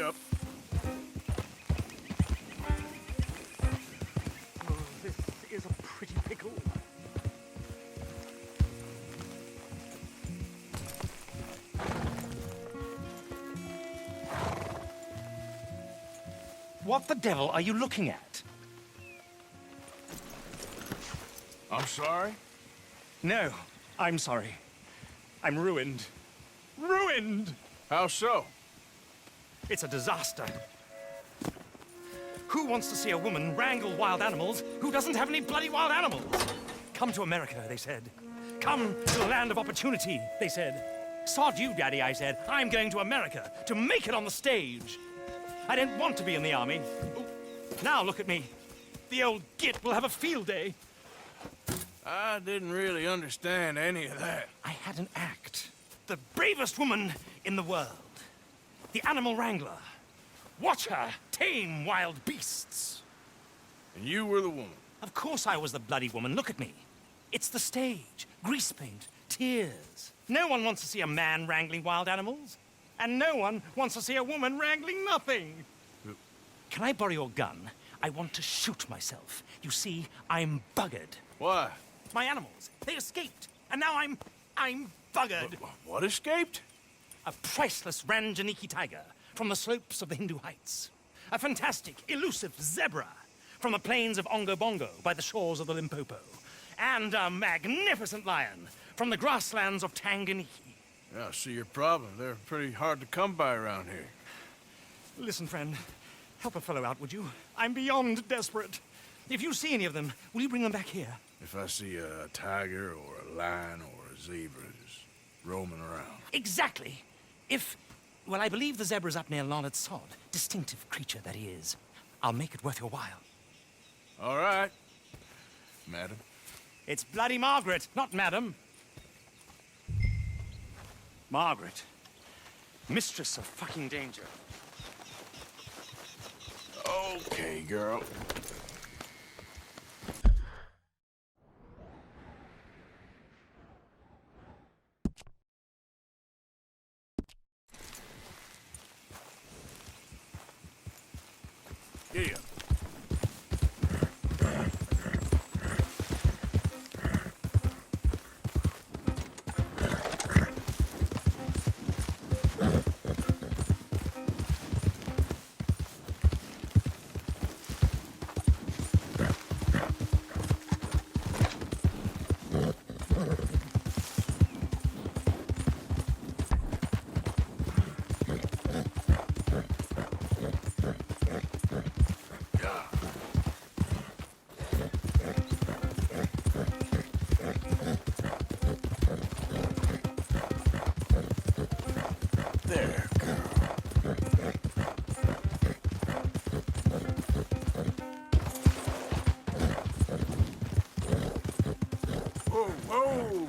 Yep. Oh, this is a pretty pickle. What the devil are you looking at? I'm sorry? No, I'm sorry. I'm ruined. Ruined! How so? It's a disaster. Who wants to see a woman wrangle wild animals who doesn't have any bloody wild animals? Come to America, they said. Come to the land of opportunity, they said. Sod you, Daddy, I said. I'm going to America to make it on the stage. I didn't want to be in the army. Now look at me. The old git will have a field day. I didn't really understand any of that. I had an act. The bravest woman in the world. The animal wrangler. Watch her tame wild beasts. And you were the woman. Of course I was the bloody woman. Look at me. It's the stage. Grease paint. Tears. No one wants to see a man wrangling wild animals. And no one wants to see a woman wrangling nothing. Can I borrow your gun? I want to shoot myself. You see, I'm buggered. Why? My animals, they escaped. And now I'm buggered. What escaped? A priceless Ranjaniki tiger from the slopes of the Hindu Heights. A fantastic, elusive zebra from the plains of Ongo Bongo by the shores of the Limpopo. And a magnificent lion from the grasslands of Tanganyika. Yeah, I see your problem. They're pretty hard to come by around here. Listen, friend, help a fellow out, would you? I'm beyond desperate. If you see any of them, will you bring them back here? If I see a tiger or a lion or a zebra just roaming around. Exactly. Well, I believe the zebra's up near Larned Sod. Distinctive creature that he is. I'll make it worth your while. All right, madam. It's bloody Margaret, not madam. Margaret. Mistress of fucking danger. Okay, girl. Yeah. There, girl. Whoa, whoa!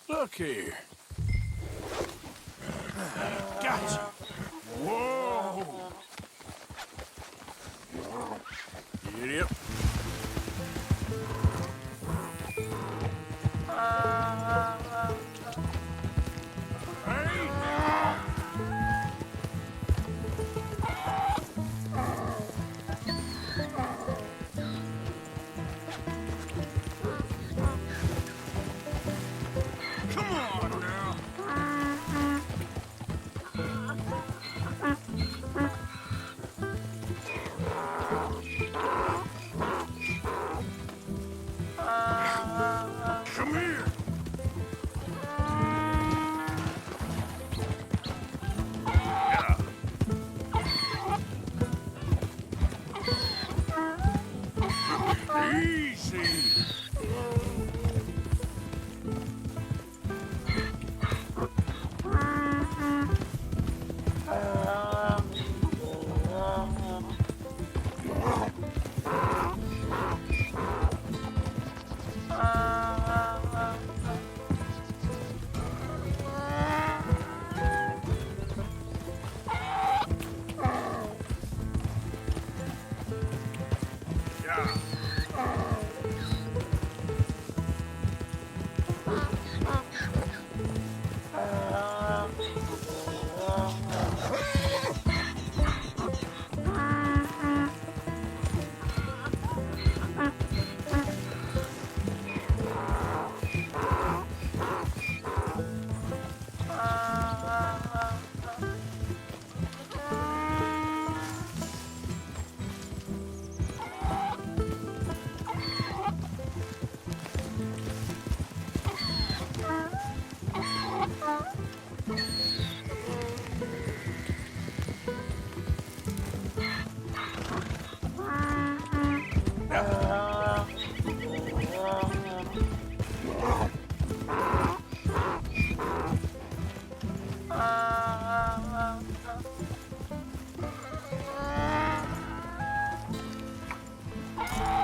Look here. Gotcha. Whoa. Yep.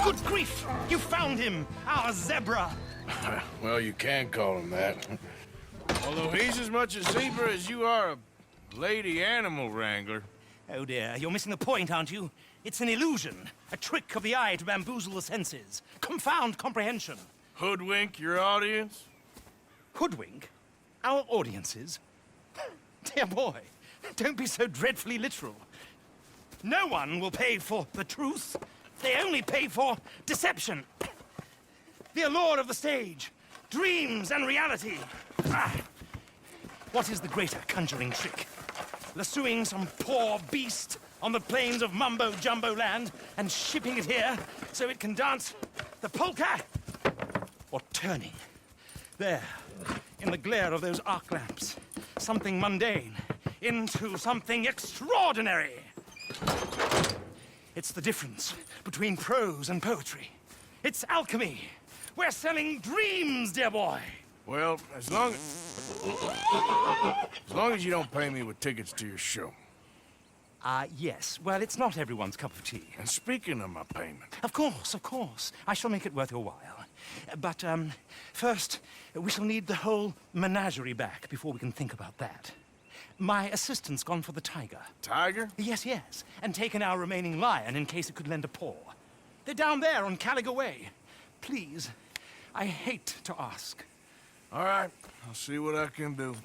Good grief! You found him! Our zebra! Well, you can call him that. Although he's as much a zebra as you are a lady animal wrangler. Oh dear, you're missing the point, aren't you? It's an illusion, a trick of the eye to bamboozle the senses, confound comprehension. Hoodwink your audience? Hoodwink? Our audiences? Dear boy, don't be so dreadfully literal. No one will pay for the truth. They only pay for deception. The allure of the stage, dreams and reality. What is the greater conjuring trick? Lassoing some poor beast on the plains of mumbo-jumbo land and shipping it here so it can dance the polka? Or turning, there, in the glare of those arc lamps, something mundane into something extraordinary? It's the difference between prose and poetry. It's alchemy. We're selling dreams, dear boy. Well, as long as you don't pay me with tickets to your show. Yes. Well, it's not everyone's cup of tea. And speaking of my payment... Of course. I shall make it worth your while. But, first, we shall need the whole menagerie back before we can think about that. My assistant's gone for the tiger. Tiger? Yes. And taken our remaining lion in case it could lend a paw. They're down there on Caliga Way. Please, I hate to ask. All right, I'll see what I can do.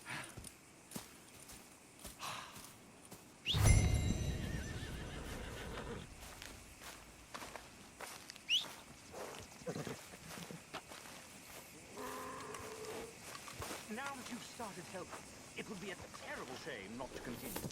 Now that you've started helping, it would be a terrible shame not to continue.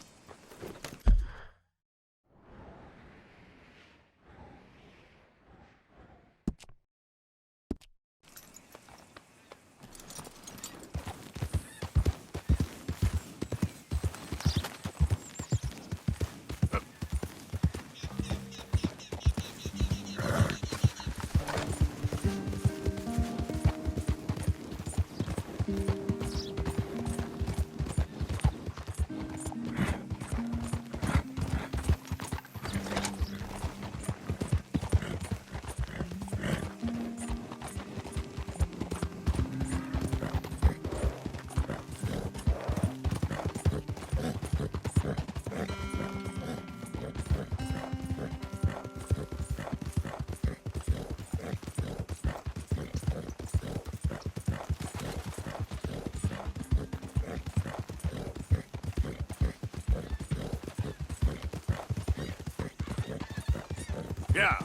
Yeah.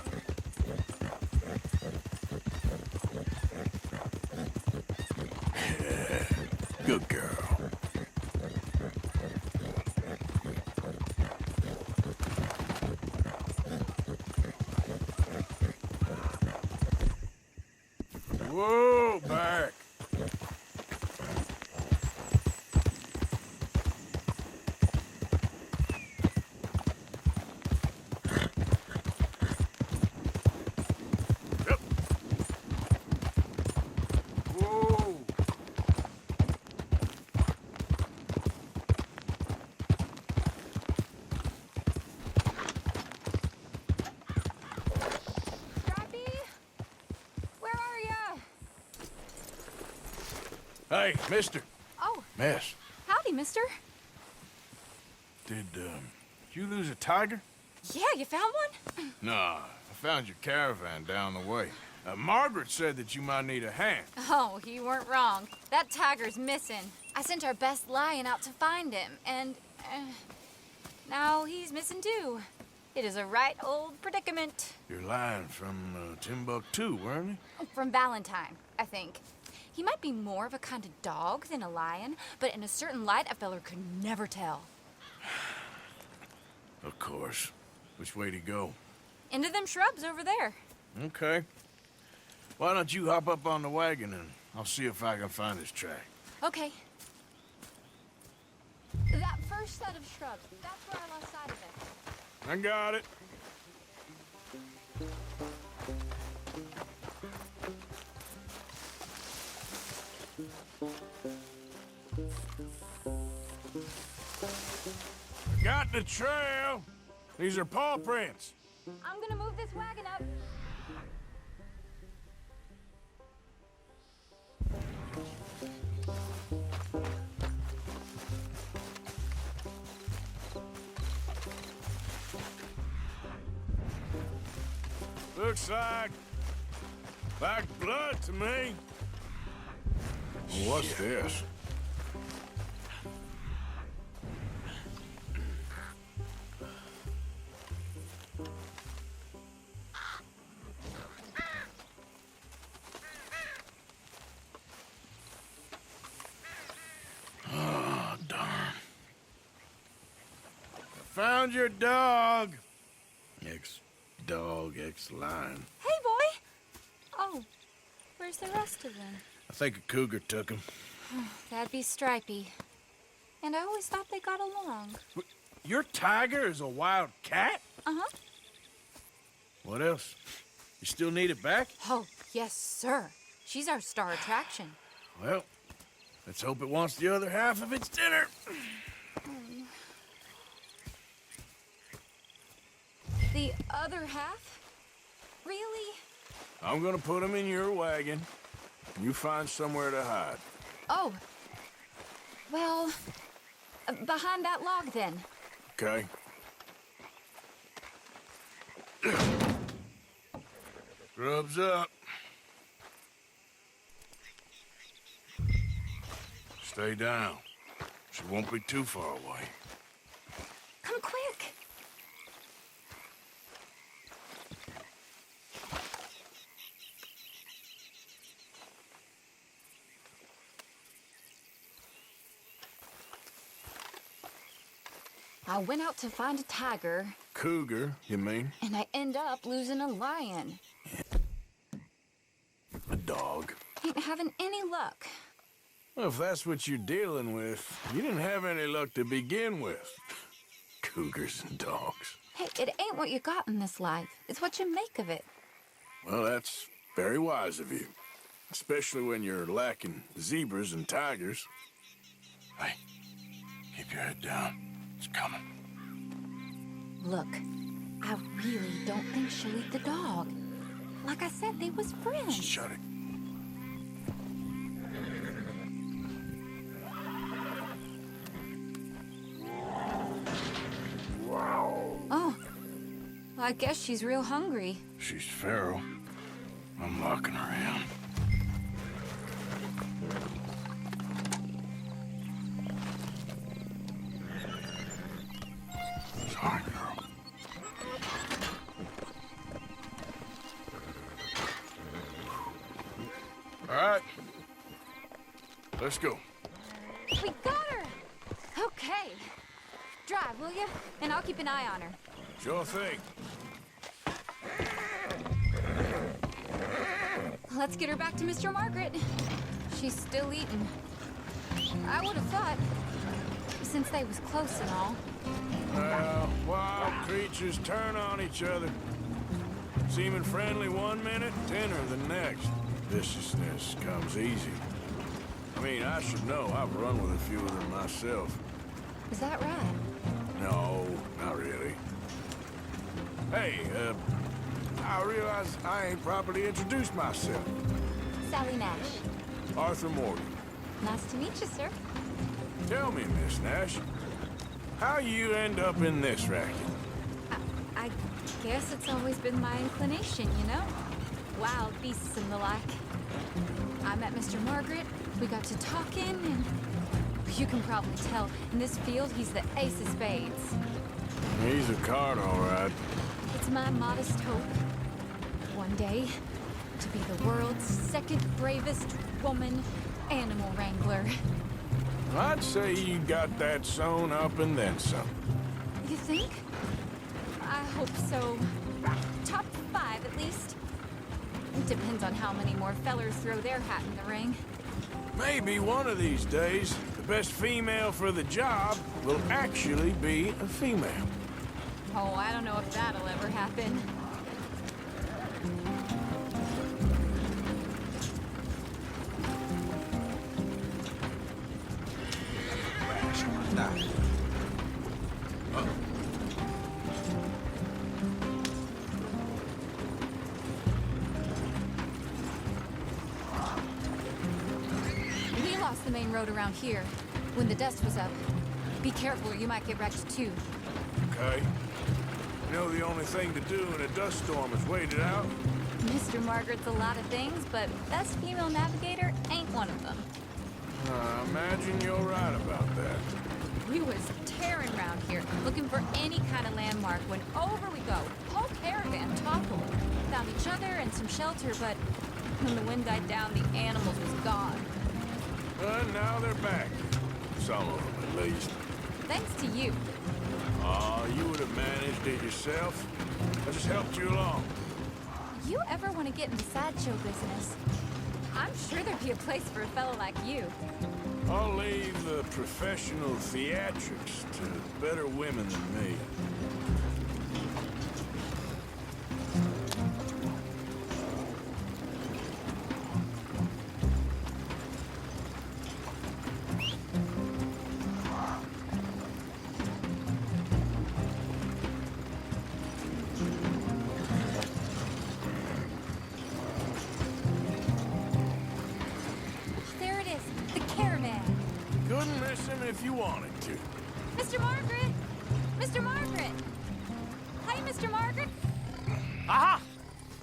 Good girl. Whoa, back. Hey, mister. Oh, Miss, howdy, mister. did you lose a tiger? Yeah, you found one? Nah, I found your caravan down the way. Margaret said that you might need a hand. Oh, you weren't wrong. That tiger's missing. I sent our best lion out to find him, and now he's missing too. It is a right old predicament. You're lying from Timbuktu, weren't you? From Valentine, I think. He might be more of a kind of dog than a lion, but in a certain light, a feller could never tell. Of course. Which way to go? Into them shrubs over there. Okay. Why don't you hop up on the wagon and I'll see if I can find his track. Okay. That first set of shrubs, that's where I lost sight of it. I got it. Got the trail. These are paw prints. I'm gonna move this wagon up. Looks like blood to me. What's this? Oh, darn. Found your dog. Ex-dog, ex-lion. Hey, boy! Oh, where's the rest of them? I think a cougar took him. That'd be Stripey. And I always thought they got along. Your tiger is a wild cat? Uh-huh. What else? You still need it back? Oh, yes, sir. She's our star attraction. Well, let's hope it wants the other half of its dinner. The other half? Really? I'm gonna put him in your wagon. You find somewhere to hide. Oh. Well, behind that log, then. Okay? Grub's up. Stay down. She won't be too far away. Come quick. I went out to find a tiger, Cougar, you mean? and I end up losing a lion. A dog. Ain't having any luck. Well, if that's what you're dealing with, you didn't have any luck to begin with. Cougars and dogs. Hey, it ain't what you got in this life. It's what you make of it. Well, that's very wise of you. Especially when you're lacking zebras and tigers. Hey, keep your head down. It's coming. Look, I really don't think she'll eat the dog. Like I said, they was friends. Shut it. Oh, well, I guess she's real hungry. She's feral. I'm locking her in. Sorry, girl. All right. Let's go. We got her! Okay. Drive, will you? And I'll keep an eye on her. Sure thing. Let's get her back to Mr. Margaret. She's still eating. I would have thought, since they was close and all. Well, wild creatures turn on each other. Seeming friendly one minute, tender the next. Viciousness comes easy. I mean, I should know. I've run with a few of them myself. Is that right? No, not really. Hey, I realize I ain't properly introduced myself. Sally Nash. Arthur Morgan. Nice to meet you, sir. Tell me, Miss Nash, how you end up in this racket? I guess it's always been my inclination, you know? Wild beasts and the like. I met Mr. Margaret, we got to talking, and you can probably tell, in this field, he's the ace of spades. He's a card, all right. It's my modest hope, one day, to be the world's second bravest woman animal wrangler. I'd say you got that sewn up and then some. You think? I hope so. Top 5, at least. It depends on how many more fellers throw their hat in the ring. Maybe one of these days, the best female for the job will actually be a female. Oh, I don't know if that'll ever happen. We lost the main road around here when the dust was up. Be careful or you might get wrecked too. Okay? You know the only thing to do in a dust storm is wait it out? Mr. Margaret's a lot of things, but best female navigator ain't one of them. I imagine you're right about that. We was tearing around here, looking for any kind of landmark when over we go. Whole caravan toppled. Found each other and some shelter, but when the wind died down, the animals was gone. And now they're back. Some of them, at least. Thanks to you. Oh, you would have managed it yourself. I just helped you along. You ever want to get into sideshow business? I'm sure there'd be a place for a fellow like you. I'll leave the professional theatrics to better women than me. There it is, the caravan. Couldn't miss him if you wanted to. Mr. Margaret! Mr. Margaret! Hi, Mr. Margaret! Aha!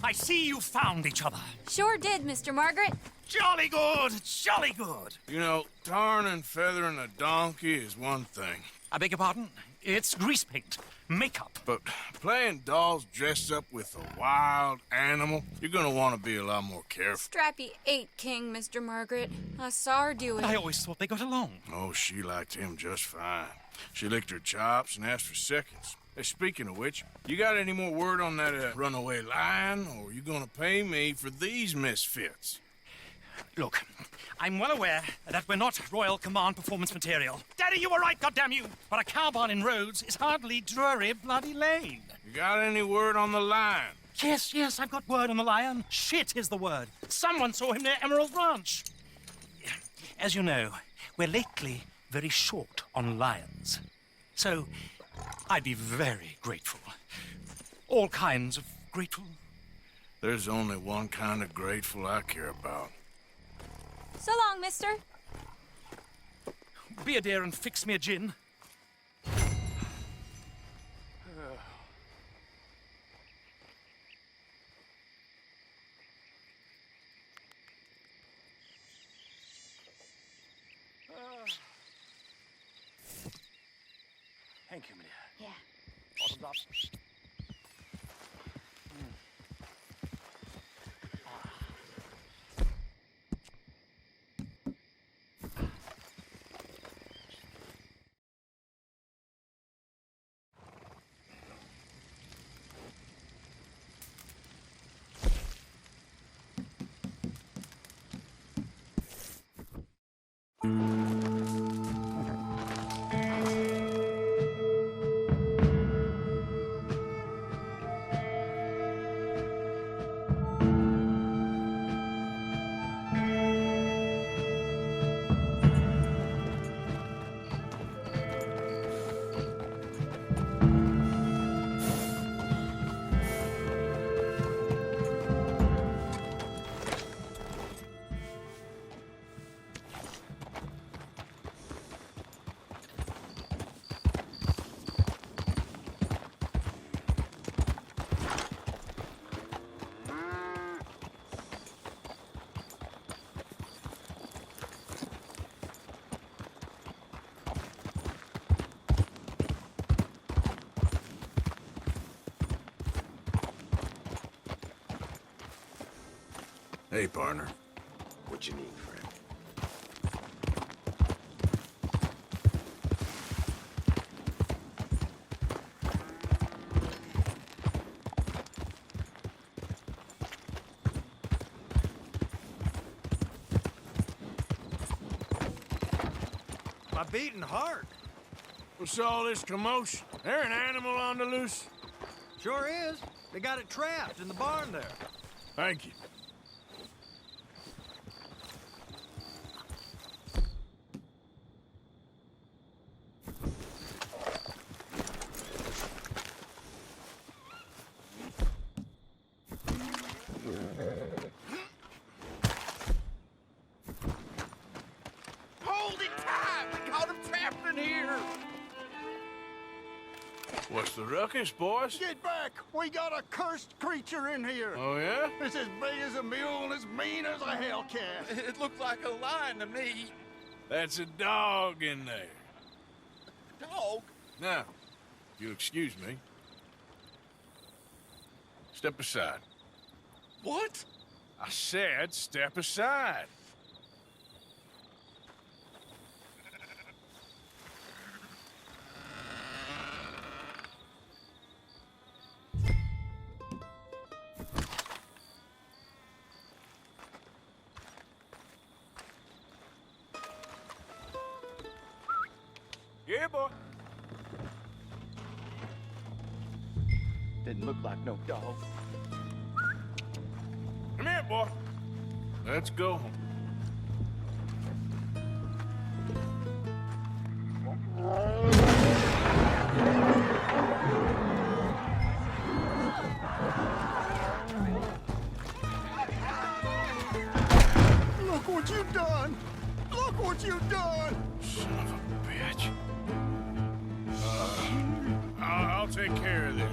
I see you found each other. Sure did, Mr. Margaret. Jolly good, jolly good. You know, tarring and feathering a donkey is one thing. I beg your pardon? It's grease paint, makeup. But playing dolls dressed up with a wild animal, you're gonna want to be a lot more careful. Strappy ate King, Mr. Margaret. I saw her do it. I always thought they got along. Oh, she liked him just fine. She licked her chops and asked for seconds. Hey, speaking of which, you got any more word on that runaway lion, or you gonna pay me for these misfits? Look, I'm well aware that we're not Royal Command performance material. Daddy, you were right, goddamn you! But a cow barn in Rhodes is hardly Drury Bloody Lane. You got any word on the lion? Yes, I've got word on the lion. Shit is the word. Someone saw him near Emerald Ranch. As you know, we're lately very short on lions. So, I'd be very grateful. All kinds of grateful. There's only one kind of grateful I care about. So long, mister. Be a dear and fix me a gin. Thank you, my dear. Yeah. Bottoms up. Hey, partner. What you need, friend? My beating heart. What's all this commotion? There an animal on the loose? Sure is. They got it trapped in the barn there. Thank you. Hold it tight! We got him trapped in here! What's the ruckus, boys? Get back! We got a cursed creature in here! Oh, yeah? It's as big as a mule and as mean as a hellcat! It looked like a lion to me. That's a dog in there. Dog? Now, if you'll excuse me. Step aside. What? I said step aside. Yeah, boy. Didn't look like no dog. Come here, boy. Let's go home. Look what you done! Look what you done! Son of a bitch. I'll take care of this.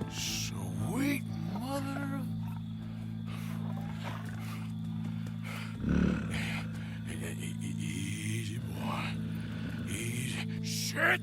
Sweet mother of... Easy, boy. Easy. Shit!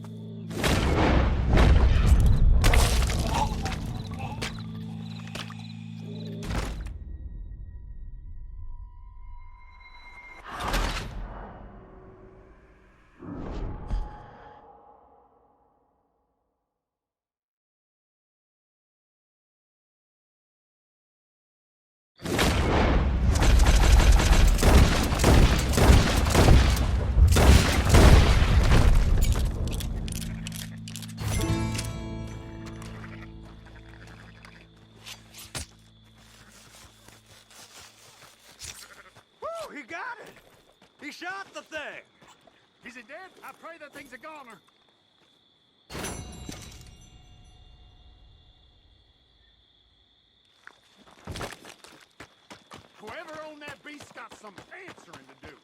Woo, he got it! He shot the thing! Is it dead? I pray that thing's a goner. Whoever owned that beast got some answering to do.